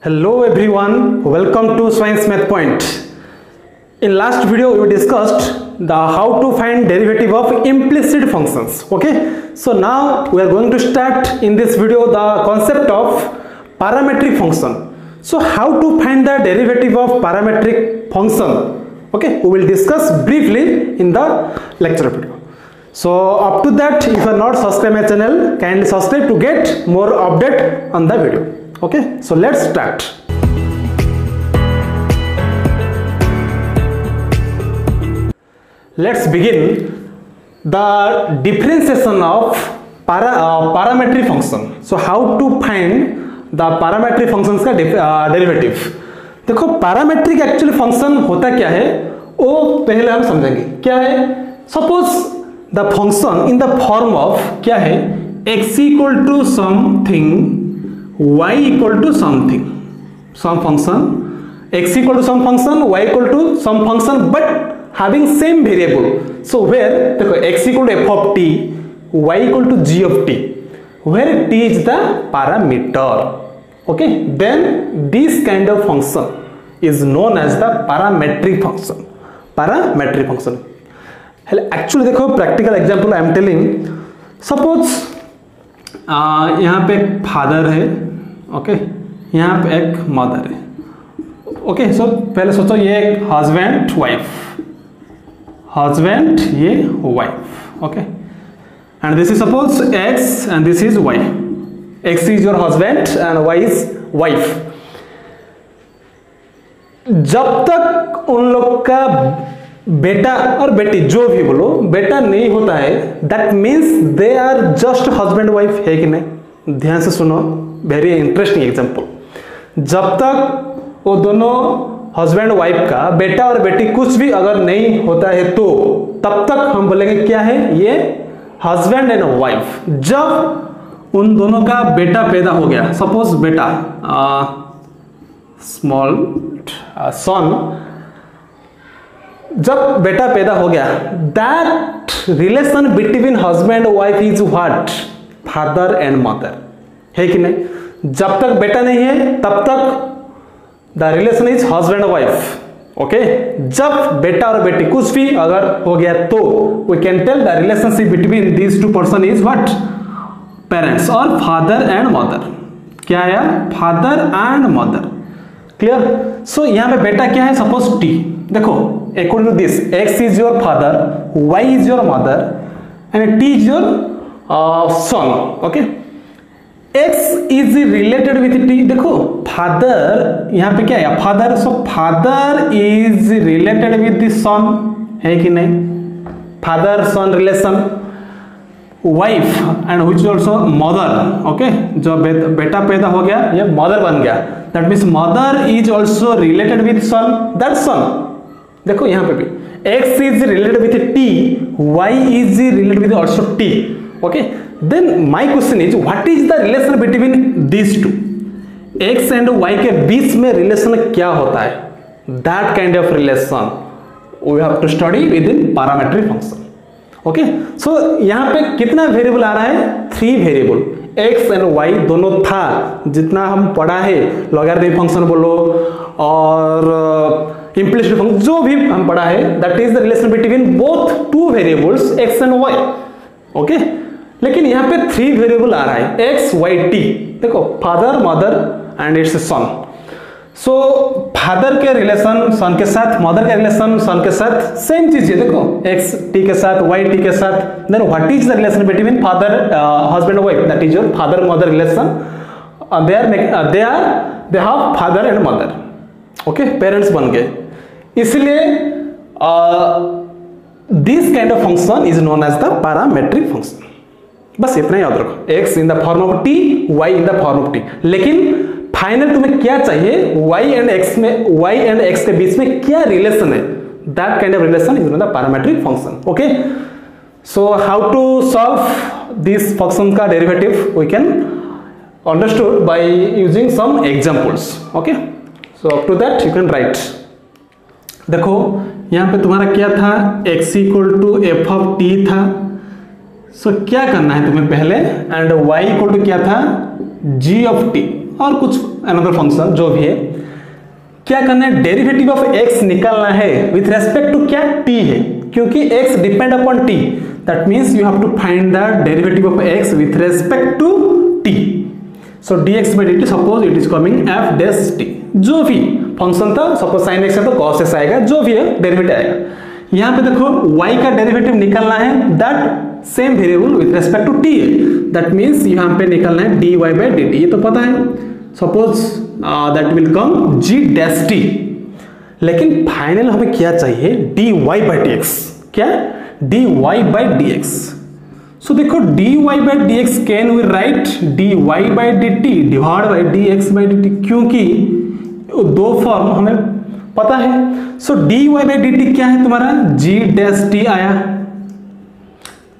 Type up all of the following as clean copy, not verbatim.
Hello everyone, welcome to Science Math Point. In last video we discussed the how to find derivative of implicit functions. Okay, so now we are going to start in this video the concept of parametric function. So how to find the derivative of parametric function? Okay, we will discuss briefly in the lecture video. So up to that, if you are not subscribed my channel, kindly subscribe to get more update on the video. Okay, so let's start. Let's begin the differentiation of parametric function. So how to find the parametric functions का derivative. देखो parametric actually function होता क्या है वो पहले हम समझेंगे. क्या है? Suppose the function in the form of क्या है x equal to something, y equal to something, some function, x equal to some function, y equal to some function, but having same variable. So where देखो x equal to f of t, y equal to g of t, where t is the parameter. Okay, then this kind of function is known as the parametric function. Parametric function. Actually देखो practical example I am telling. Suppose यहाँ पे एक father है, okay, यहाँ पे एक mother है. Okay, सो पहले सोचो ये एक हस्बैंड वाइफ, हस्बैंड ये wife. Okay, and this is suppose X and this is Y. X is your husband and Y is wife. जब तक उन लोग का बेटा और बेटी जो भी बोलो बेटा नहीं होता है, that means they are just husband wife. है कि नहीं? ध्यान से सुनो, वेरी इंटरेस्टिंग एग्जांपल. जब तक वो दोनों हस्बैंड वाइफ का बेटा और बेटी कुछ भी अगर नहीं होता है तो तब तक हम बोलेंगे क्या है ये हस्बैंड एंड वाइफ. जब उन दोनों का बेटा पैदा हो गया, सपोज बेटा स्मॉल सन, जब बेटा पैदा हो गया, that relation between husband wife is what? Father and mother. है कि नहीं? जब तक बेटा नहीं है तब तक the relation is husband wife. Okay, जब बेटा और बेटी कुछ भी अगर हो गया तो we can tell the relationship between these two person is what? Parents और फादर एंड मदर. क्या आया? Father and mother. Clear? So यहाँ पे बेटा क्या है? Suppose T. देखो, according to this, x is your father, y is your mother, and t is your son. Okay, x is related with t. देखो, father यहाँ पे क्या है? father. So father is related with the son. है कि नहीं? father son relation. wife and which is also mother. Okay, जब बेटा पैदा हो गया ये mother बन गया. That means mother is also related with son. That son. देखो यहाँ पे भी x is related with t, y is related with also t. Okay, then my question is what is the relation between these two? x and y के बीच में relation क्या होता है? That kind of relation we have to study within parametric function. Okay, so यहाँ पे कितना variable आ रहा है? 3 वेरिएबल. x एंड y दोनों था जितना हम पढ़ा है, लॉगरिथमिक फंक्शन बोलो और इम्प्लिसिट फंक्शन जो भी हम पढ़ा है, that is the relation between both two variables x and y. Okay, लेकिन यहाँ पे 3 वेरिएबल आ रहा है x, y, t. देखो, father, mother and it's son. So father के रिलेशन सन के साथ, मदर के रिलेशन सन के साथ सेम चीज है. देखो, x t के साथ, y t के साथ. Then what is the relation between father husband wife? That is your father mother relation. They have father and mother. Okay, parents बन गए. इसलिए this kind of function is known as the parametric function. बस इतना ही याद रखो, x in the form of t, y in the form of t. लेकिन final तुम्हें क्या चाहिए? y एंड x के बीच में क्या रिलेशन है? That kind of relation is known the parametric function. Okay, so how to solve this function का derivative we can understood by using some examples. Okay, so up to that you can write. देखो, यहाँ पे तुम्हारा क्या था? x equal to f of t था. So क्या करना है तुम्हें पहले? एंड y इक्वल टू क्या था? g of T. और कुछ अनदर फंक्शन जो भी है, क्या करना है, डेरिवेटिव ऑफ x निकालना है विथ रेस्पेक्ट टू क्या, t है, क्योंकि x depend upon t, that means you have to find the derivative of x with respect to t. So dx by dt suppose it is coming f dash t, जो भी function था, suppose sin x है तो cos x आएगा, जो भी है derivative आएगा. यहाँ पे देखो y का डेरिवेटिव निकालना है, that same variable with respect to t है, दैट मींस यहाँ पे निकालना है dy by dt, ये तो पता है. Suppose that will come g dash t, लेकिन फाइनल हमें क्या चाहिए, dy by dx. क्या, dy by dx. सो देखो dy by dx can we write dy by dt divide by dx by dt, क्योंकि दो फॉर्म हमें पता है. सो dy by dt क्या है तुम्हारा, g डैश t आया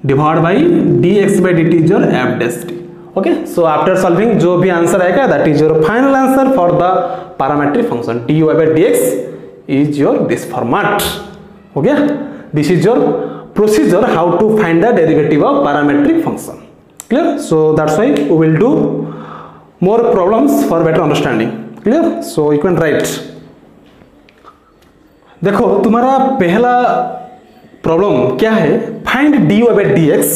divide by dx by dt is your f dash t. Okay, so after solving जो भी आंसर आएगा that is your final answer for the parametric function. dy by dx is your this format. हो गया, this is your procedure how to find the derivative of parametric function. Clear? So that's why we will do more problems for better understanding. Clear? So you can write. देखो तुम्हारा पहला problem क्या है, find dy by dx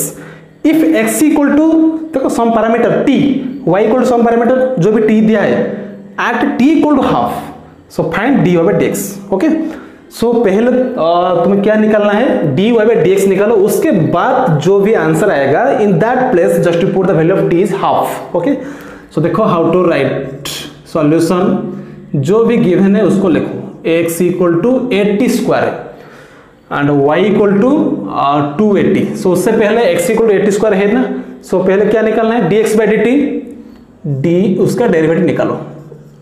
if x equal to, देखो some parameter t, y equal to some parameter जो भी t दिया है at t equal to half. So find dy by dx. Okay? सो पहले तुम्हें क्या निकालना है, dy by dx निकालो, उसके बाद जो भी आंसर आएगा in that place just to put the value of t is half. Okay, so देखो हाउ टू राइट सॉल्यूशन, जो भी गिवन है उसको लिखो. x equal to 80 square and y equal to 280. So उससे पहले x इक्वल टू 80 स्क्वायर है ना, सो पहले क्या निकालना है, dx by dt, d उसका डेरिवेटिव निकालो,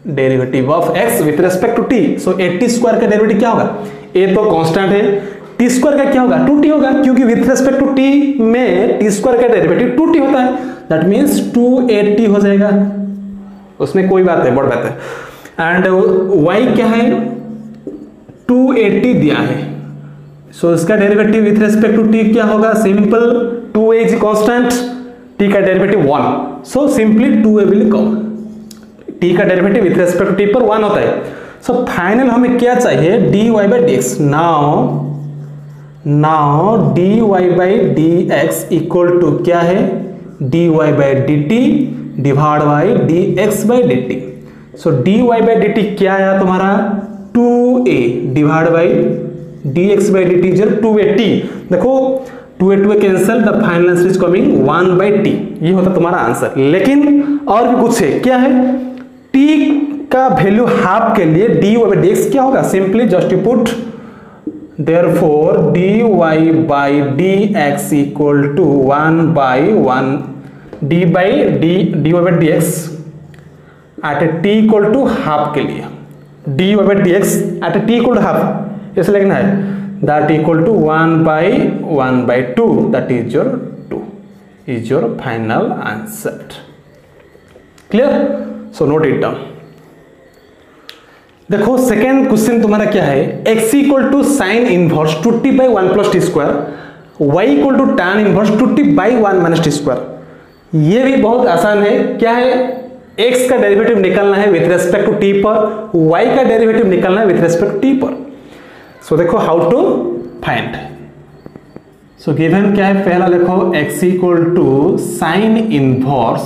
derivative of x with respect to t. So 80 square का डेरिवेटिव क्या होगा, a तो कांस्टेंट है, t स्क्वायर का क्या होगा, 2t होगा, क्योंकि विथ रेस्पेक्ट टू t में t स्क्वायर का डेरिवेटिव 2t होता है, दैट मींस 280 हो जाएगा, उसमें कोई बात है, बड़ बात है. एंड y क्या है, 280 दिया है, सो इसका derivative with respect to t क्या होगा, simple 2a is constant, t का derivative 1, so simply 2a will come, t का derivative with respect to t पर 1 होता है. सो फाइनल हमें क्या चाहिए, dy by dx. Now dy by dx equal to क्या है, dy by dt divide by dx by dt. So dy by dt क्या आया तुम्हारा, 2a divide by dx by dt is 2a. देखो 2a 2a cancel, the final answer is coming 1 by t. ये होता तुम्हारा answer. लेकिन और भी कुछ है, क्या है, t का वैल्यू हाफ के लिए dy by dx क्या होगा, simply just you put therefore dy by dx equal to 1 by 1 dy by dx at t equal to half के लिए, dy by dx at t equal to half ऐसे लिखना है, that equal to 1 by 2, that is your 2 is your final answer. Clear? So note it down. देखो second question तुम्हारा क्या है, x equal to sine inverse 2t by 1 plus t square, y equal to tan inverse 2t by 1 minus t square. ये भी बहुत आसान है. क्या है, x का डेरिवेटिव निकालना है विथ रेस्पेक्ट टू t पर, y का डेरिवेटिव निकालना है विथ रेस्पेक्ट टू t पर. सो देखो how to find. So given क्या है, पहला देखो x equal to sine inverse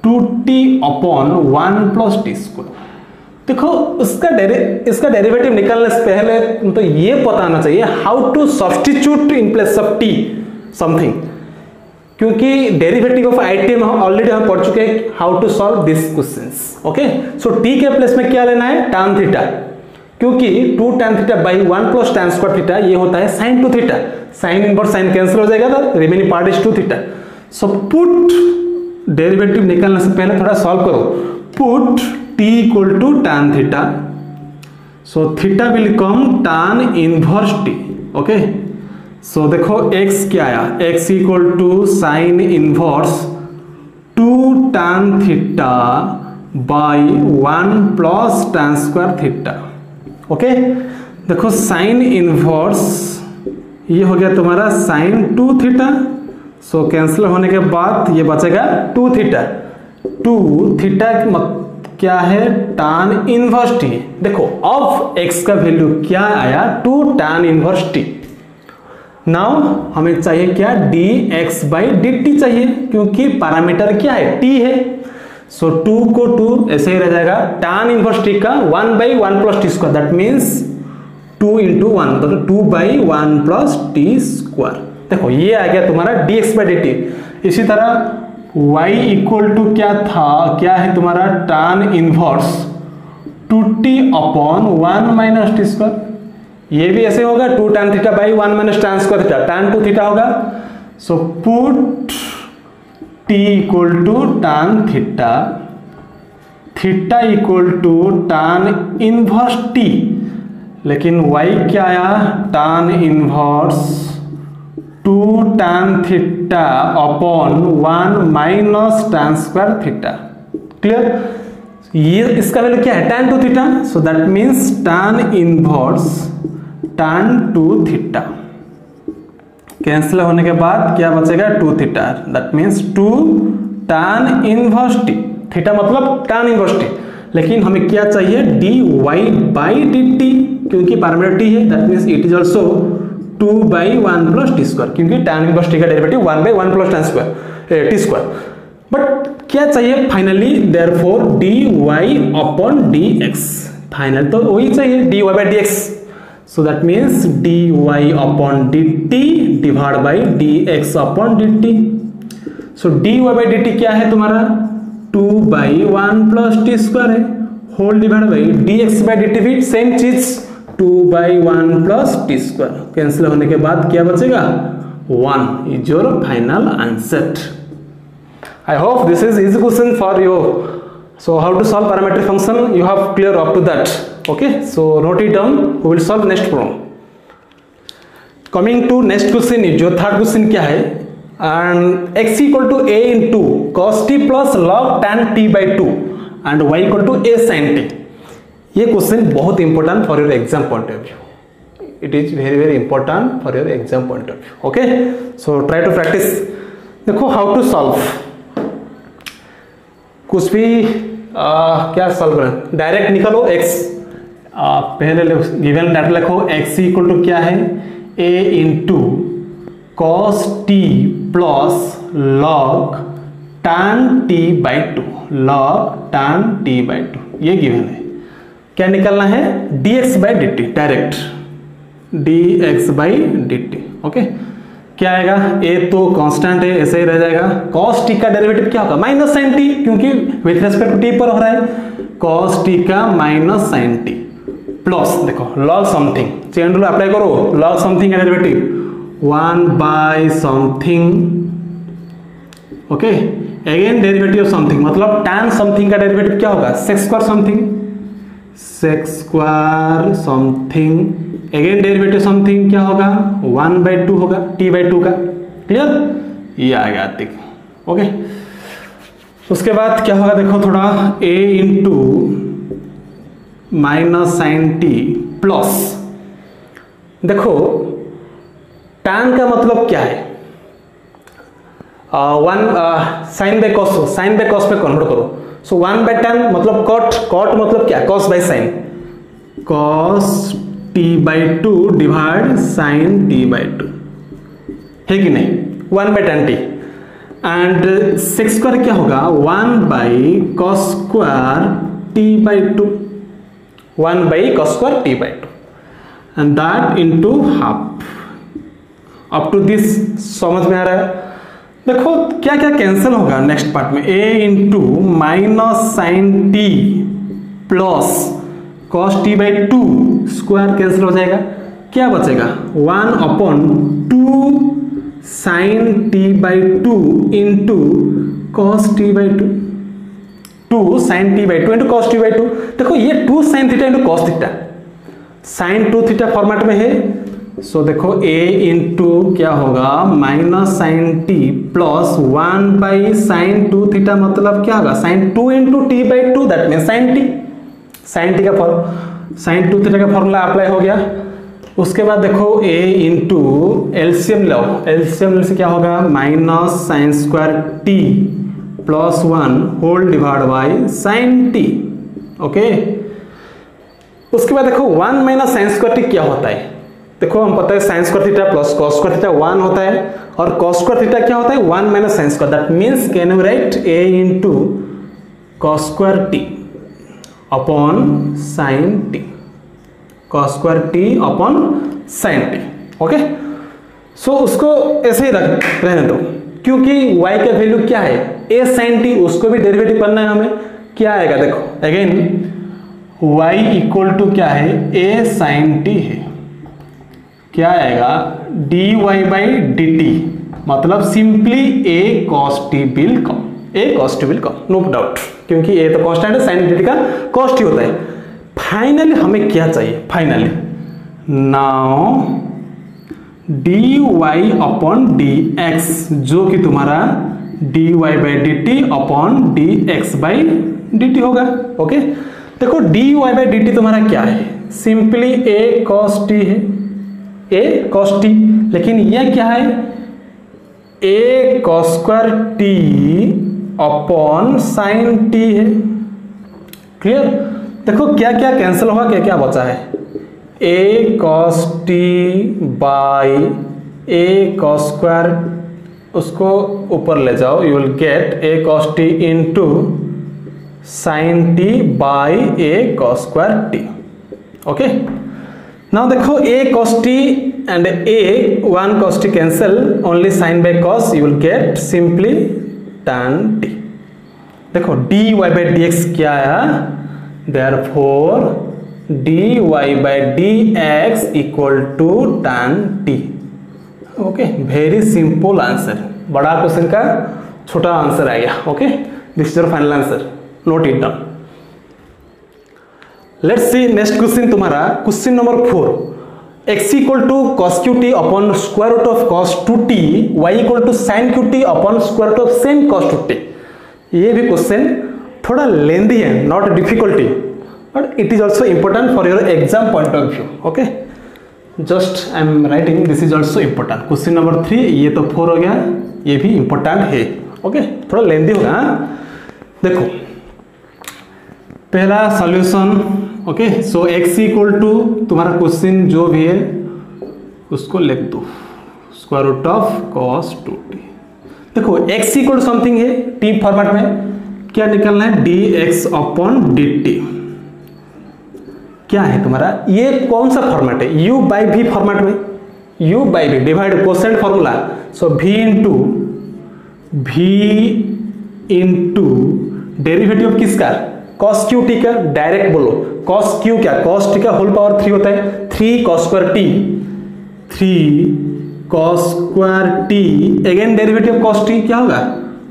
2t upon 1 plus t square. देखो इसका डेरिवेटिव निकालने से पहले तो ये पता होना चाहिए how to substitute in place of t something, क्योंकि डेरिवेटिव ऑफ आइटम ऑलरेडी हम पढ़ चुके हैं how to solve this questions. Okay, so t के प्लेस में क्या लेना है, tan थीटा, क्योंकि 2 tan theta by 1 plus tan square theta ये होता है sin 2 theta. Sine inverse sine cancel हो जाएगा, तो remaining part is 2 theta. So put derivative निकालने से पहले थोड़ा सॉल्व करो. Put t equal to tan theta, so theta will come tan inverse t. Okay, so देखो x क्या आया, x equal to sine inverse 2 tan theta by 1 plus tan square theta. Okay, देखो sine inverse ये हो गया तुम्हारा sign 2 theta, सो cancel होने के बाद ये बचेगा 2 थीटा. 2 थीटा क्या है, tan इनवर्स t। देखो अब x का वैल्यू क्या आया, 2 tan इनवर्स t। नाउ हमें चाहिए क्या, dx/dt चाहिए, क्योंकि पैरामीटर क्या है, t है। सो 2 को 2 ऐसे ही रह जाएगा, tan इनवर्स t का 1/1 plus T square, that means 2 × 1, तो 2/1 प्लस टी स्क्वायर। देखो ये आ गया तुम्हारा dx/dt। इसी तरह y इक्वल टू क्या था, क्या है तुम्हारा, tan inverse 2t upon 1 minus t square. ये भी ऐसे होगा, 2 tan theta by 1 minus tan square theta, tan 2 theta होगा। So put t equal to tan theta, theta equal to tan inverse t, लेकिन y क्या आया, tan इनवर्स 2 tan theta upon 1 minus tan square theta. Clear, ये इसका value क्या है, tan 2 theta. So that means tan inverse tan 2 theta, cancel होने के बाद क्या बचेगा, 2 theta, that means 2 tan inverse t। Theta मतलब tan इनवर्स t, लेकिन हमें क्या चाहिए, dy/dt, क्योंकि पैरामीटर t है, that means it is also 2/1 plus T square, क्योंकि tan इनवर्स t का derivative 1/1 plus tan square T square. But क्या चाहिए फाइनली, देयरफॉर dy/dx, फाइनल तो वही चाहिए, dy/dx। So that means dy/dt divide by dx/dt। So dy/dt क्या है तुम्हारा, 2/1 प्लस टी स्क्वायर है, होल डिवाइड बाई dx/dt भी सेम चीज, 2/1 प्लस टी स्क्वायर। कैंसिल होने के बाद क्या बचेगा, 1 is your final answer. I hope this is easy question for you. So how to solve parametric function, you have clear up to that. Okay, so note it down, we will solve next problem. Coming to next question, जो third question क्या है, and x equal to a into cos t plus log tan t/2 and y equal to a sin t। ये question बहुत important for your exam point of view, it is very very important for your exam point of view. Okay, so try to practice. देखो how to solve, कुछ भी क्या solve करें, direct निकालो x, पहले given data लिखो, x equal to क्या है, a into cos t plus log tan t/2, log tan t/2, ये गिवन है। क्या निकालना है, dx/dt, डायरेक्ट dx/dt। ओके, क्या आएगा, a तो कांस्टेंट है, ऐसे ही रह जाएगा। cos t का डेरिवेटिव क्या होगा, माइनस sin t, क्योंकि विथ रेस्पेक्ट टू t पर हो रहा है, cos t का माइनस sin t प्लस, देखो log something, chain rule apply करो, log समथिंग का derivative 1/something। Okay, again derivative of something, मतलब tan समथिंग का डेरिवेटिव क्या होगा, sec square something, sec square something, again derivative something क्या होगा, 1/2 होगा, t/2 का। क्लियर, ये आ गया देख। ओके, उसके बाद क्या होगा, देखो थोड़ा, a into minus sine t plus, देखो tan का मतलब क्या है, sine by cos, sine by cos में कन्वर्ट करो। सो 1/tan मतलब कॉट, कॉट मतलब क्या, cos by sine, cos t/2 divide sine t/2, है कि नहीं, 1/tan t। And sec square क्या होगा, 1/cos square t/2, 1/cos square t/2, and that into half. Up to this समझ में आ रहा है। देखो क्या क्या कैंसिल होगा नेक्स्ट पार्ट में, a into minus sine t plus cos t/2 square cancel हो जाएगा, क्या बचेगा, 1/2 sine t/2 into cos t/2, 2 sine t/2 into cos t/2। देखो ये 2 sine theta into cos theta, sine 2 theta format में है। सो देखो a इंटू क्या होगा, माइनस साइन टी प्लस 1/साइन 2 थीटा, मतलब क्या होगा, sine 2 into t/2, that mean sign T, sine t का साइन 2 थीटा का फॉर्मूला अप्लाई हो गया। उसके बाद देखो a इंटू एलसीएम लो, एलसीएम से क्या होगा, minus sine square t +1 whole divide by sine t. Okay, उसके बाद देखो 1 माइनस साइन स्क्वायर टी क्या होता है। देखो हम पता है sine square theta plus cos square theta 1 होता है, और कॉस स्क्वायर थीटा क्या होता है 1 minus sine square. That means can you write a into cos square t upon sine t, cos square t upon sine t. Okay, so उसको ऐसे ही रहने दो, क्योंकि y का वैल्यू क्या है a साइन टी, उसको भी डेरिवेटिव करना है हमें। क्या आएगा देखो अगेन y इक्वल टू क्या है a साइन टी है, क्या आएगा dy बाई डी टी, मतलब simply a cos t will come, a cos t will come, no doubt, क्योंकि a तो कांस्टेंट है, साइन डी टी का कॉस्ट ही होता है। फाइनली हमें क्या चाहिए, finally now dy upon dx, जो कि तुम्हारा dy by d t upon dx by d t होगा। ओके, देखो dy बाई डी टी तुम्हारा क्या है, सिंपली a cos t है, a cos t, लेकिन यह क्या है a cos square t upon sine t है। क्लियर, देखो क्या क्या कैंसिल होगा, क्या क्या बचा है, a cos t by a cos square, उसको ऊपर ले जाओ, you will gate a cos t into sine t by a cos square t। Okay, now देखो a cos t and a 1 cos t cancel, only sin by cos, you will get simply tan t। देखो dy by dx क्या आया, therefore dy by dx equal to tan t। Okay, very simple answer, बड़ा question का छोटा answer आ गया। Okay, this is your final answer, note it down. Let's see next question, तुम्हारा question number 4, x equal to cos cube t upon square root of cos two t, y equal to sine cube t upon square root of same cos two t. ये भी question थोड़ा lengthy है, not difficulty, but it is also important for your exam point of view. Okay, just I am writing this is also important. Question number 3, ये तो 4 हो गया, ये भी इंपॉर्टेंट है। ओके, थोड़ा लेंदी होगा। देखो पहला solution, okay, so x equal to तुम्हारा क्वेश्चन जो भी है उसको लिख दो, square root of cos two t. देखो x इक्वल समथिंग है t फॉर्मेट में, क्या निकलना है dx अपॉन dt। क्या है तुम्हारा, ये कौन सा फॉर्मेट है, u बाई v फॉर्मेट में, u by v divide quotient formula, so v into derivative किसका, cos क्यू टी का, डायरेक्ट बोलो cos क्यू क्या, cos टी का होल पावर 3 होता है, 3 cos square T, 3 cos square T, again derivative cos T क्या होगा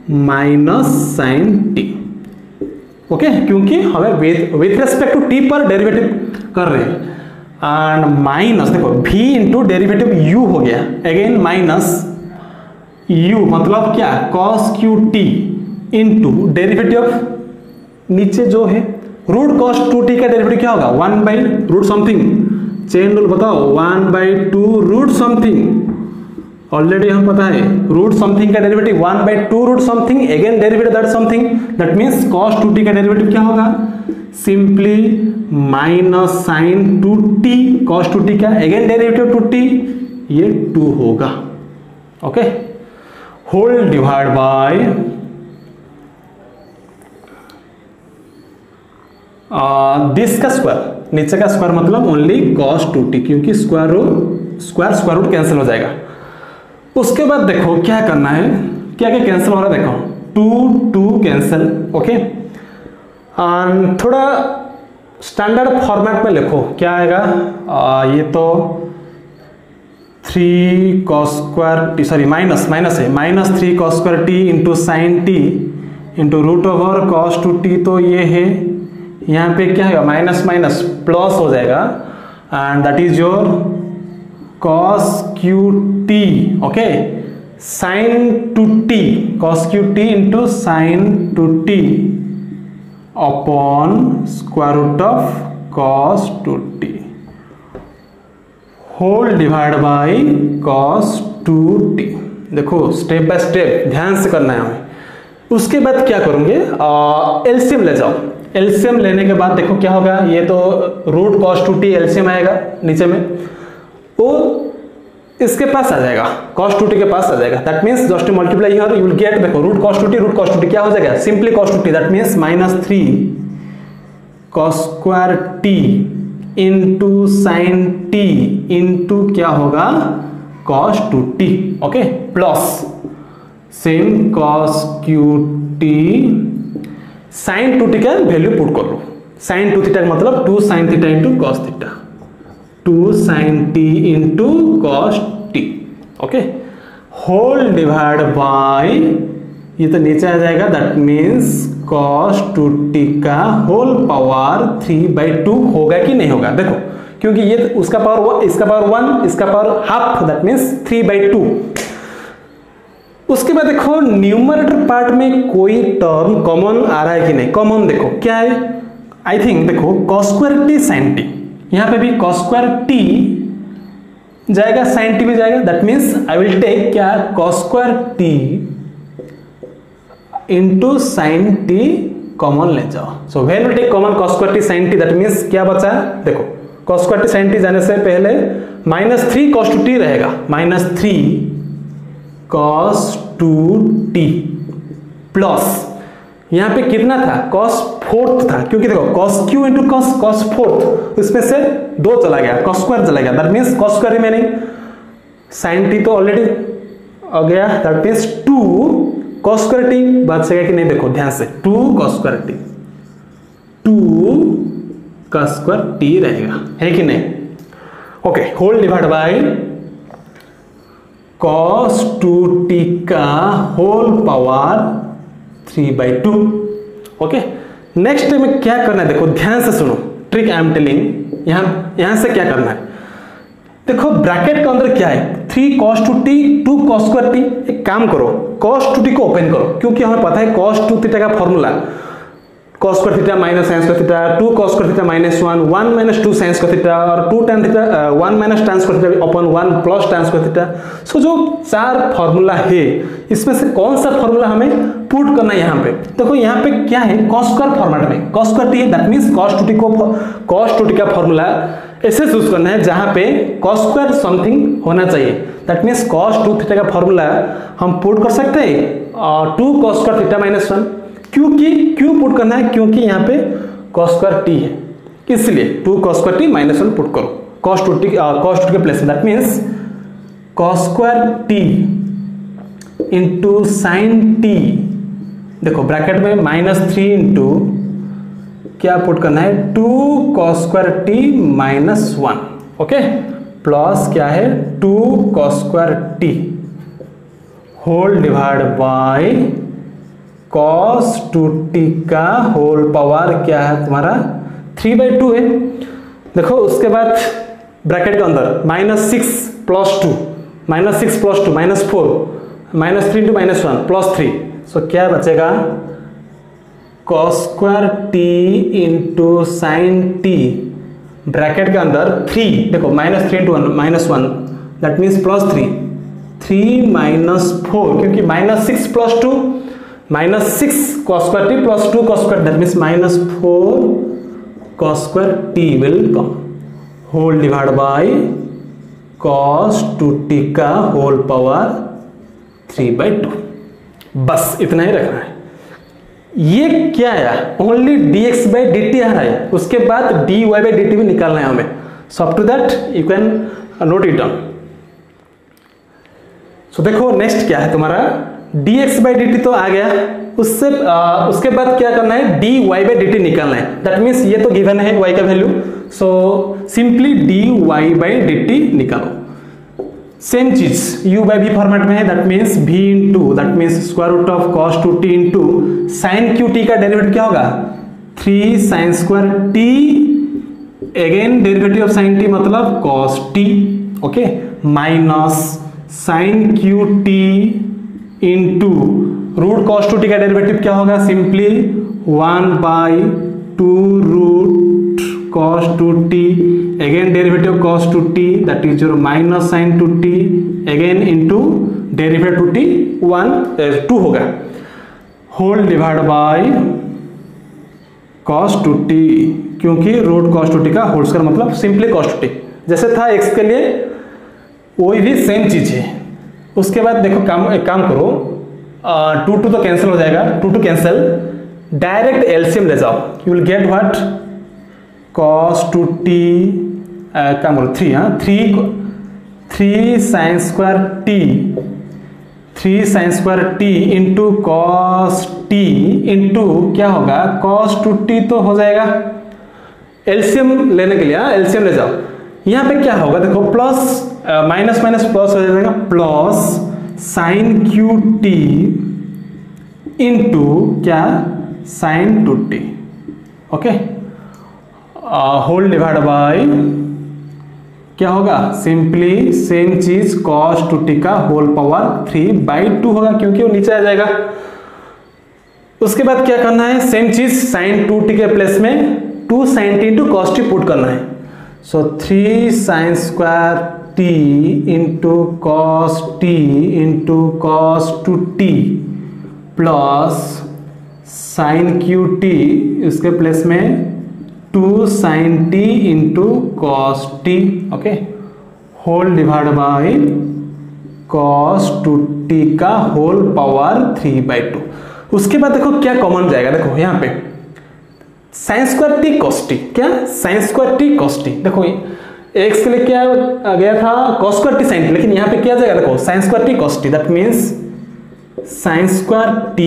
माइनस साइन टी। ओके, क्योंकि हमें विथ रेस्पेक्ट टू टी पर डेरिवेटिव कर रहे हैं, एंड माइनस देखो v इंटू डेरिवेटिव u हो गया, अगेन माइनस u, मतलब क्या cos cube t into derivative नीचे जो है रूट कॉस टू टी का डेरिवेटिव क्या होगा 1 by root something, chain rule बताओ 1 बाई 2 रूट समथिंग, ऑलरेडी हम पता है रूट समथिंग का derivative 1 by 2 root something, again derivative that something, that means cos two t का डेरिवेटिव क्या होगा simply minus sine two t, cos two t का again derivative two t, ये 2 होगा। Okay, whole divide by this का square, नीचे का square मतलब ओनली cos 2t, क्योंकि स्क्वायर रूट कैंसिल हो जाएगा। उसके बाद देखो क्या करना है, क्या क्या कैंसिल हो रहा है, देखो 2 कैंसिल। ओके, एंड थोड़ा स्टैंडर्ड फॉर्मेट में लिखो, क्या आएगा, ये तो 3 cos square t, sorry minus है, minus 3 cos square t into sine t into root over cos 2t, तो ये है यहाँ पे क्या है माइनस माइनस प्लस हो जाएगा, and that is your cos cube t. Okay, sine two t, cos cube t into sine two t upon square root of cos two t whole divide by cos two t. देखो step by step ध्यान से करना है हमें, उसके बाद क्या करोगे, एलसीएम ले जाओ। एलसीएम लेने के बाद देखो क्या होगा, ये तो root cos two t LCM आएगा नीचे में, वो इसके पास आ जाएगा, कॉस टू टी के पास आ जाएगा। That means just multiply here you will gate, देखो रूट कॉस टू टी क्या हो जाएगा, simply cos two T, that means -3 cos square t into sine t into क्या होगा cos two T, okay, plus same cos cube T sign two t का value put कर लो, sign to theta मतलब 2 sin theta into cos theta, 2 sin t into cos T, okay, whole divide by, ये तो नीचे आ जाएगा, that means cos two t का whole power 3/2 होगा कि नहीं होगा, देखो क्योंकि ये उसका पावर इसका पावर 1 इसका पावर हाफ, दैट मीन्स 3/2। उसके बाद देखो न्यूमरेटर पार्ट में कोई टर्म कॉमन आ रहा है कि नहीं, कॉमन देखो क्या है, आई थिंक देखो cos square t sine t, यहाँ पे भी कॉस स्क्वायर टी जाएगा, साइन टी भी जाएगा, that means I will take क्या cos square t into sine t common ले जाओ। So when we take common cos square t sine t, that means क्या बचा, देखो cos square t sine t जाने से पहले -3 कॉस टू टी रहेगा, -3 कॉस टू टी प्लस यहाँ पे कितना था कॉस फोर्थ था, क्योंकि देखो cos cube into cos fourth, इसमें से 2 चला गया, कॉस स्क्वायर चला गया, that means cos square remaining, sine t तो ऑलरेडी आ गया, that means 2 cos square t बचेगा कि नहीं, देखो ध्यान से 2 cos square t, 2 cos square t रहेगा, है कि नहीं, okay, whole divide by cos two t का होल पावर 3/2, ओके। नेक्स्ट में क्या करना है, देखो ध्यान से सुनो, ट्रिक आई एम टेलिंग, यहां से क्या करना है, देखो ब्रैकेट के अंदर क्या है 3 cos 2t 2 cos square T, एक काम करो cos 2t को ओपन करो, क्योंकि हमें पता है cos 2 थीटा का formula cos square theta minus sin square theta, 2 cos square theta -1 1 - 2 sin square theta और 2 tan theta 1 - tan square theta upon 1 plus tan square theta. So जो 4 फॉर्मूला है इसमें से कौन सा फॉर्मूला हमें पुट करना है, यहाँ पे देखो यहाँ पे क्या है cos स्क्वायर फॉर्मेट में cos स्क्वायर टी है, दैट मींस cos 2t का फॉर्मूला ऐसे चूज करना है जहां पे cos स्क्वायर समथिंग होना चाहिए, दैट मींस cos 2 थीटा का फॉर्मूला हम पुट कर सकते हैं 2 cos स्क्वायर थीटा -1, क्यों पुट करना है, क्योंकि यहाँ पे cos स्क्वायर टी है, इसलिए 2 cos स्क्वायर टी -1 पुट करो cos 2t के प्लेस में, that means cos square t into sine t, देखो ब्रैकेट में -3 इंटू क्या पुट करना है 2 cos square t -1, okay, plus क्या है 2 cos square t whole divide by cos 2t का होल पावर क्या है तुम्हारा 3/2 है। देखो उसके बाद ब्रैकेट के अंदर -6 + 2 -6 + 2 -4 -3 इंटू -1 +3, सो क्या बचेगा cos square t into sine T bracket के अंदर 3, देखो -3 इंटू -1 दैट मीन्स +3 -4, क्योंकि -6 + 2 -6 cos square t + 2 cos square, that means -4 cos square t will come, whole divide by cos 2t का होल पावर 3/2, बस इतना ही रखना है। ये क्या है, ओनली dx/dt आ रहा है, उसके बाद dy/dt भी निकालना है हमें, so up to that you can note it down. So देखो नेक्स्ट क्या है तुम्हारा dx/dt तो आ गया, उसके बाद क्या करना है dy/dt निकालना है, दैट मीन्स ये तो गिवन है y का वैल्यू, सो सिंपली dy/dt निकालो। सेम चीज u/v फॉर्मेट में है, that means v into that means square root of cos 2t into sine qt का डेरिवेटिव क्या होगा 3 sin square t, again derivative of sine t मतलब cos t, okay, minus sine qt into root cos 2t का derivative क्या होगा simply 1/2 root cos 2t, again derivative cos 2t that is your minus sin 2t again into derivative 2t 2 होगा, whole divide by cos 2t, क्योंकि root cos 2t का whole square मतलब simply cos 2t जैसे था x के लिए वही भी सेम चीज है। उसके बाद देखो एक काम करो, 2 2 तो कैंसिल हो जाएगा, 2 2 कैंसिल, डायरेक्ट एलसीएम ले जाओ, you will get what cos 2t, काम करो 3, हाँ 3 sin square t, 3 sin square t into cos t into क्या होगा cos 2t तो हो जाएगा। एलसीएम लेने के लिए एलसीएम ले जाओ, यहाँ पे क्या होगा देखो प्लस माइनस माइनस प्लस हो जाएगा, plus sine cube t into क्या sine 2t, okay, whole divide by क्या होगा सिंपली सेम चीज cos 2t का होल पावर 3/2 होगा, क्योंकि वो नीचे आ जाएगा। उसके बाद क्या करना है, सेम चीज sin 2t के प्लेस में 2 sin t into cos t put करना है। So 3 sin square t into cos t into cos 2t plus sin qt, इसके प्लेस में 2 sin t into cos t, okay, whole divide by cos 2t का whole power 3/2। उसके बाद देखो क्या common जाएगा, देखो यहाँ पे sin square t cos t, क्या sin square t cos t, देखो x के लिए क्या गया था cos square t sin t, लेकिन यहाँ पे क्या जाएगा देखो sin square t cos t, that means sin square t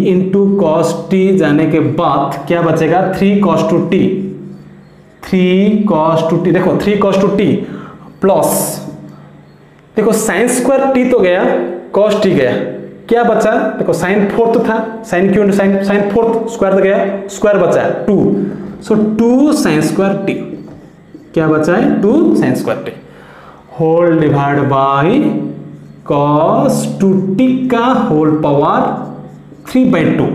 into cos t जाने के बाद क्या बचेगा 3 cos 2t, 3 cos 2t, देखो 3 cos 2t प्लस देखो sin स्क्वायर t तो गया, cos t गया, क्या बचा देखो sin 4 तो था, sin क्यू sin 4 स्क्वायर तो गया, स्क्वायर बचा 2, सो 2 sin स्क्वायर t, क्या बचा है 2 sin square t, whole divide by cos 2t का होल पावर 3/2।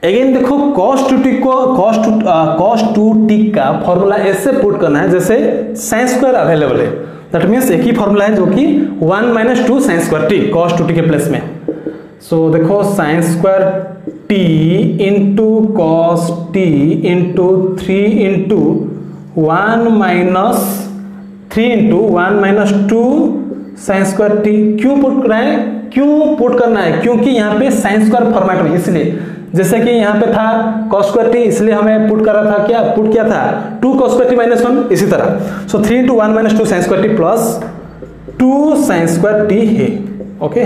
अगेन देखो cos 2t को cos 2t का फॉर्मूला ऐसे पुट करना है जैसे sin स्क्वायर अवेलेबल है, दैट मीन्स एक ही फॉर्मूला है जो कि 1 - 2 sin square t cos 2t के प्लेस में। सो देखो sin square t into cos t into 3 into 1 - 3 into 1 - 2 sin square t, क्यों पुट करना है, क्यों पुट करना है, क्योंकि यहाँ पे sin स्क्वायर फॉर्मेट में, इसलिए जैसे कि यहाँ पे था cos स्क्वायर t, इसलिए हमें पुट कर रहा था, क्या पुट किया था 2 cos स्क्वायर t - 1, इसी तरह। So 3 into 1 - 2 sin square t plus 2 sin square t है, okay,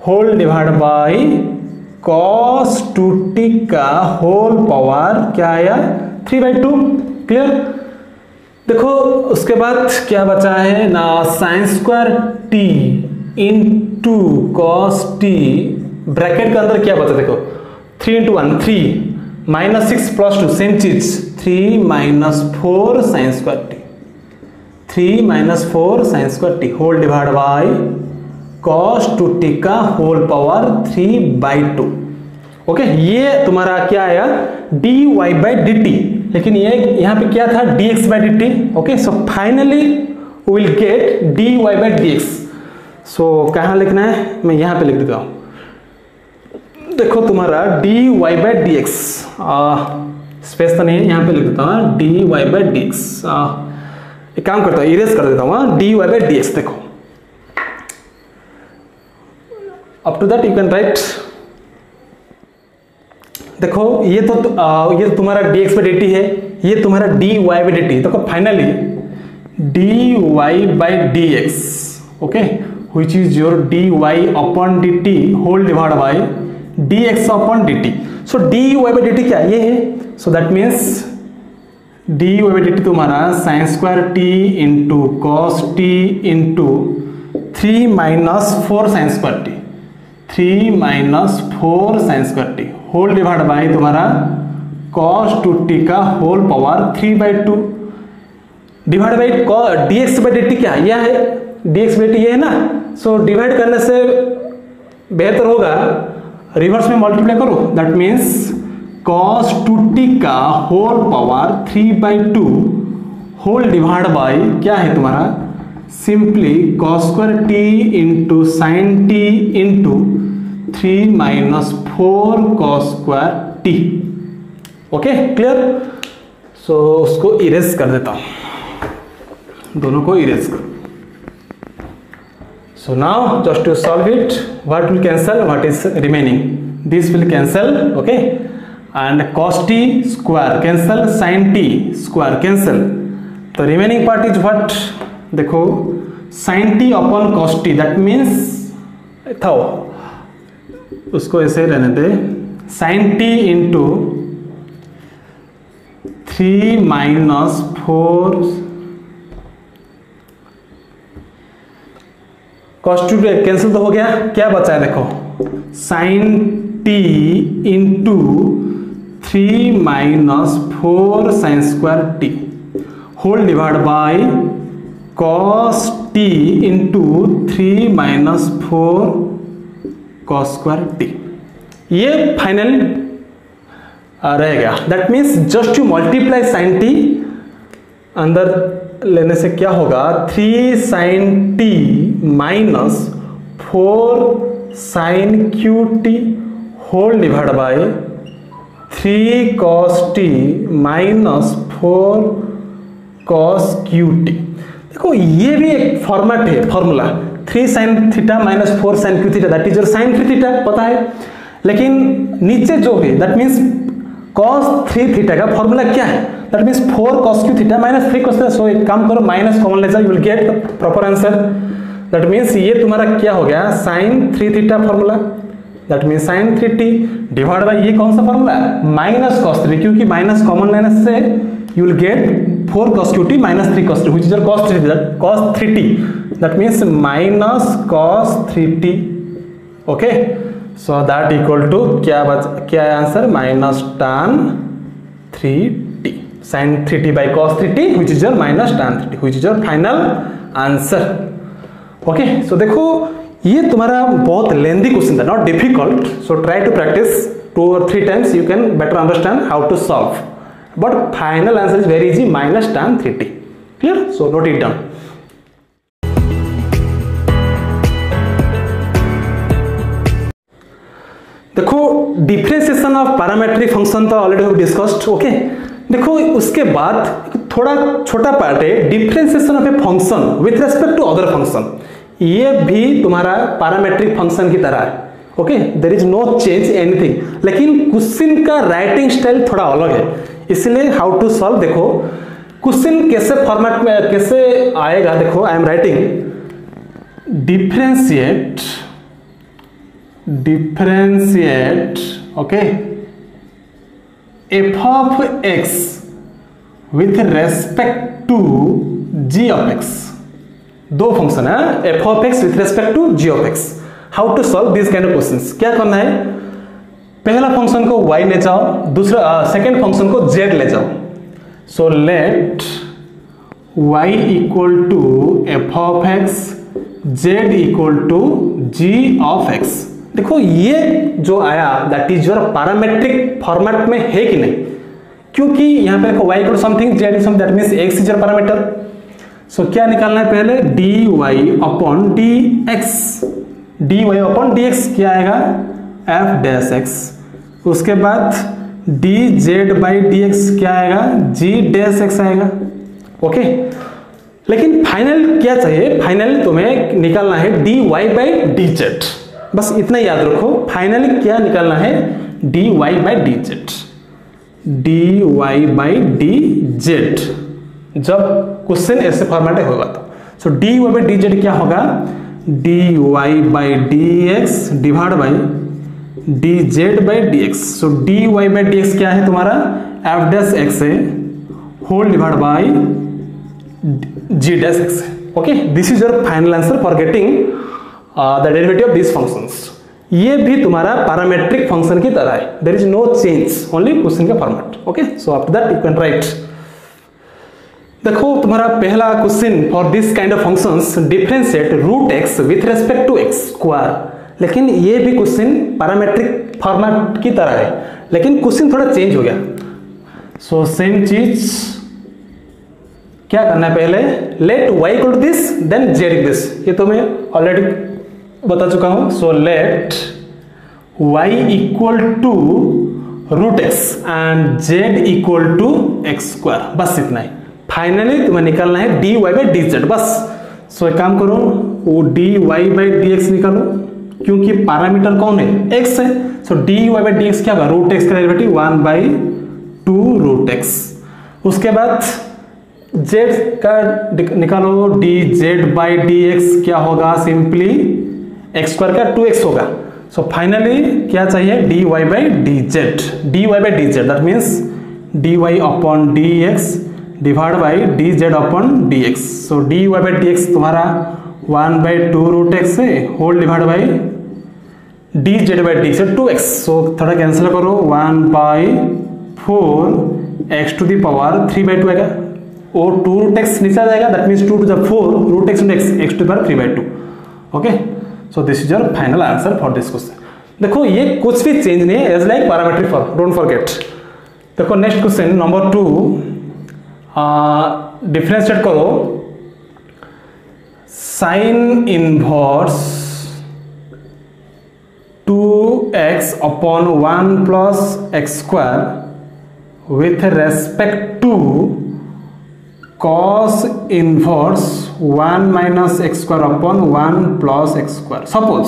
whole divide by cos 2t का होल पावर क्या आया 3/2, क्लियर। देखो उसके बाद क्या बचा है ना, sin square t into cos t, bracket के अंदर क्या बचा देखो 3 इंटू 1 3 माइनस 6 प्लस 2 सेम चीज 3 - 4 sin square t, 3 - 4 sin square t whole divide by cos 2t का होल पावर 3/2, ओके। ये तुम्हारा क्या आया dy/dt, लेकिन ये यहाँ पे क्या था dx/dt, okay. So finally we will get dy/dx। So कहाँ लिखना है, मैं यहाँ पे लिख देता हूँ, देखो तुम्हारा dy/dx, स्पेस तो नहीं है, यहाँ पे लिख देता हूँ dy/dx, एक काम करता हूँ इरेज कर देता हूँ dy/dx, देखो up to that you can write, देखो ये तो तुम्हारा dx/dt है, ये तुम्हारा dy/dt, देखो finally dy/dx, okay, which is your dy/dt whole divide by dx/dt। So dy/dt क्या ये है, सो दैट मीन्स dy/dt तुम्हारा sin square t into cos t into 3 - 4 sin square t, 3 - 4 sin square t whole divide बाय तुम्हारा cos 2t का whole power 3/2 divide by dx/dt, क्या यह है dx/dt ये है ना। सो डिवाइड करने से बेहतर होगा रिवर्स में मल्टीप्लाई करो, दैट मीन्स cos 2t का whole power 3/2 whole divide by क्या है तुम्हारा simply cos square t into sine t into 3 minus 4 cos square t। Okay clear. So उसको इरेज कर देता हूं, दोनों को इरेज कर। So now just to solve it, what will cancel, what is remaining? This will cancel, okay? And cos t square cancel, sin t square cancel. The remaining part is what? देखो sin t upon cos t, that means था उसको ऐसे रहने दे, sin t into 3 minus 4 cos two cancel तो हो गया, क्या बचा है देखो, sin t into 3 minus 4 sin square t whole divide by cos t into 3 minus 4 cos square t। ये फाइनल रहेगा। That means just to multiply sin t, अंदर लेने से क्या होगा, 3 sin t minus 4 sin qt whole divide by 3 cos t minus 4 cos qt। देखो ये भी एक फॉर्मेट है, formula 3 sin theta minus 4 sin q theta, that is your sin 3 theta, पता है। लेकिन नीचे जो है दैट मीन्स cos 3 थीटा का फॉर्मूला क्या है, that means 4 cos q theta minus 3 cos theta. So एक काम करो, माइनस कॉमन ले जाओ, you will get the proper answer. That means ये तुम्हारा क्या हो गया, sin 3 theta formula, that means sin 3t divide by ये कौन सा फॉर्मूला, माइनस cos 3, क्योंकि माइनस कॉमन लेने से you will get 4 cos qt minus 3 cos 3 which is your cos 3, cos 3t, that means minus cos 3t। Okay, so that equal to क्या है answer, minus tan 3t, sin 3t by cos 3t which is your minus tan 3t, which is your final answer। Okay, so देखो ये तुम्हारा बहुत lengthy question था, not difficult, so try to practice 2 or 3 times, you can better understand how to solve, but final answer is very easy, minus tan 3t। clear? So note it down। देखो differentiation of parametric function तो already we discussed. Okay, देखो उसके बाद थोड़ा छोटा part है, differentiation of a function with respect to other function. ये भी तुम्हारा पैरामेट्रिक फंक्शन की तरह है। Okay, there is no change anything, लेकिन क्वेश्चन का राइटिंग स्टाइल थोड़ा अलग है, इसलिए हाउ टू सॉल्व। देखो क्वेश्चन कैसे फॉर्मेट में कैसे आएगा, देखो I am writing differentiate okay f of x with respect to g of x। दो फंक्शन है, f of x with respect to g of x। How to solve this kind of questions, क्या करना है, पहला function को y ले जाओ, दूसरा सेकंड फंक्शन को z ले जाओ। So let y equal to f of x, z equal to g of x। देखो ये जो आया that is your parametric format में है कि नहीं, क्योंकि यहाँ पे देखो y equal something, z is something, that means x is your parameter. So क्या निकालना है पहले, dy upon dx, dy upon dx क्या आएगा, f डैश x। उसके बाद dz बाई dx क्या आएगा, g डैश x आएगा। ओके, लेकिन फाइनल क्या चाहिए, फाइनल तुम्हें निकालना है dy बाई dz, बस इतना याद रखो। फाइनली क्या निकालना है, dy by dz, dy by dz, जब क्वेश्चन ऐसे फॉर्मेट होगा तो। सो dy बाई dz क्या होगा, dy by dx divide by dz by dx। So dy by dx क्या है तुम्हारा, f डैश x है whole divide by g dash x। Okay, this is your final answer for getting the derivative of this functions. ये भी तुम्हारा parametric function की तरह है, there is no change, only question का format. Okay, so after that you can write. देखो तुम्हारा पहला question for this kind of functions, differentiate root x with respect to x square. लेकिन ये भी क्वेश्चन पैरामेट्रिक फॉर्मेट की तरह है, लेकिन क्वेश्चन थोड़ा चेंज हो गया। सो सेम चीज क्या करना है, पहले let y equal to this then z equal this, ये तो मैं ऑलरेडी बता चुका हूं। So let y equal to root x and z equal to x square, बस इतना ही। फाइनली तुम्हें निकालना है dy बाई डी जेड, बस। सो एक काम करो, वो dy बाई डी एक्स निकालो, क्योंकि पैरामीटर कौन है, x है। सो dy बाई डी एक्स क्या होगा, रूट एक्स का डेरिवेटिव 1/2 रूट एक्स। उसके बाद z का निकालो, dz बाई डी एक्स क्या होगा, सिंपली एक्स स्क्वायर का 2x होगा। सो फाइनली क्या चाहिए, dy by d z, dy by d z, that means dy upon d x divide by d z upon d x. So dy by d x तुम्हारा 1/2 root x है, whole divide by d z by d z 2x। So थोड़ा cancel करो, 1/4 x to the power 3/2 आएगा, और 2 root x नीचे आ जाएगा, that means 2 to the 4 root x into x to the power 3/2। Okay, so this is your final answer for this question. देखो ये कुछ भी चेंज नहीं है, as like parametric form, don't forget. देखो नेक्स्ट क्वेश्चन नंबर 2, डिफरेंशिएट करो sine inverse 2x upon 1 plus x square with respect to cos inverse 1 minus x square upon 1 plus x square। Suppose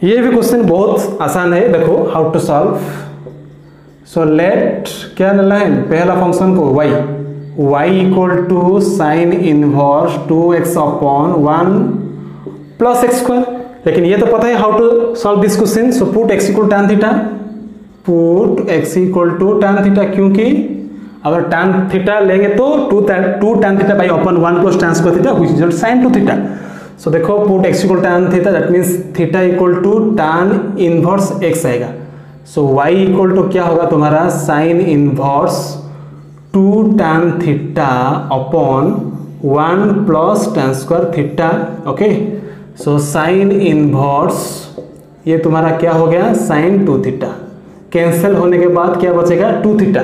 ये भी question बहुत आसान है, देखो how to solve. So let क्या लेना है, पहला फंक्शन को y equal to sine inverse 2x upon 1 plus x square. लेकिन ये तो पता है how to solve this question. So put x equal tan theta, put x equal to tan theta, क्योंकि अगर टैन थीटा लेंगे तो 2 tan theta by upon 1 plus tan square theta which is sine 2 theta. So देखो put x equal tan theta, that means theta equal to tan inverse x आएगा। So y equal to क्या होगा तुम्हारा, sine inverse 2 tan theta upon 1 plus tan square theta. Okay, so sine inverse ये तुम्हारा क्या हो गया, साइन 2 थीटा, कैंसिल होने के बाद क्या बचेगा, 2 थीटा।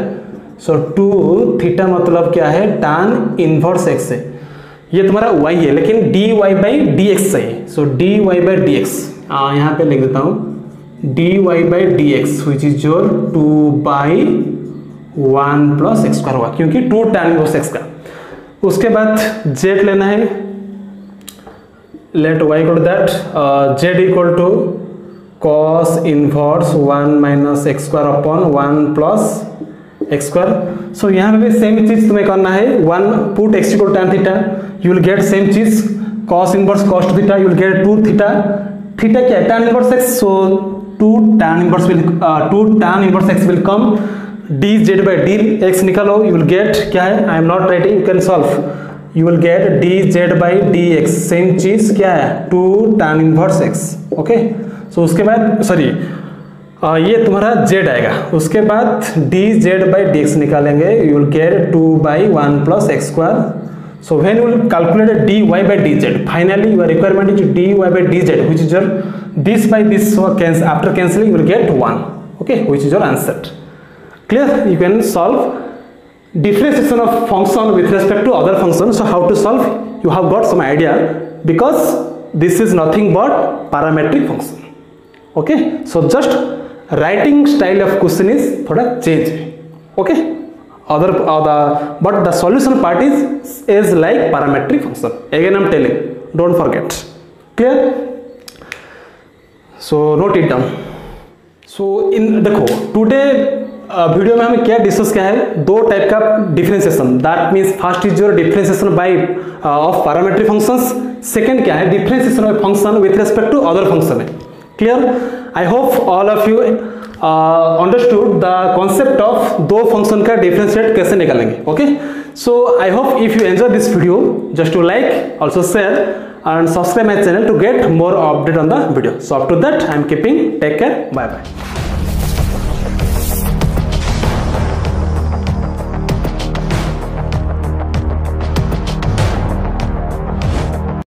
सो 2 थीटा मतलब क्या है, टैन इनवर्स एक्स है, ये तुम्हारा y है, लेकिन dy बाई डी एक्स चाहिए। सो dy बाई डी एक्स यहाँ पे लिख देता हूँ, dy by d x which is your 2/1 plus x square हुआ, क्योंकि 2 टैन इनवर्स एक्स का। उसके बाद z लेना है, let y equal to that z equal to cos inverse 1 minus x square upon 1 plus x square। so यहाँ पे भी सेम चीज तुम्हें करना है, 1 put x equal to tan theta, you will get same चीज cos inverse cos 2 theta, you will get 2 theta। theta क्या है, tan inverse x, so 2 tan inverse x will come, dz by dx निकालो, you will get क्या है, I am not writing, you can solve, you will get dz by dx, same चीज क्या है, 2 tan inverse x। Okay, सो उसके बाद sorry ये तुम्हारा z आएगा, उसके बाद dz by dx निकालेंगे, you will get 2/1 plus x square। so when you will calculate dy by dz, finally your requirement is dy by dz, which is your this by this, so after cancelling you will get 1, okay, which is your answer। clear, you can solve differentiation of function with respect to other function। so how to solve, you have got some idea, because this is nothing but parametric function। okay, so just writing style of question is thoda change, okay, but the solution part is like parametric function, again I'm telling, don't forget। clear, so note it down। so in देखो today video में हमें क्या discuss किया है, 2 type का differentiation, that means first is your differentiation by of parametric functions, second क्या है, differentiation of function with respect to other function है। Clear, I hope all of you understood the concept of 2 function का differentiate कैसे निकालेंगे। Okay, so I hope if you enjoy this video, just to like, also share and subscribe my channel to get more update on the video। so up to that I am keeping, take care, bye bye।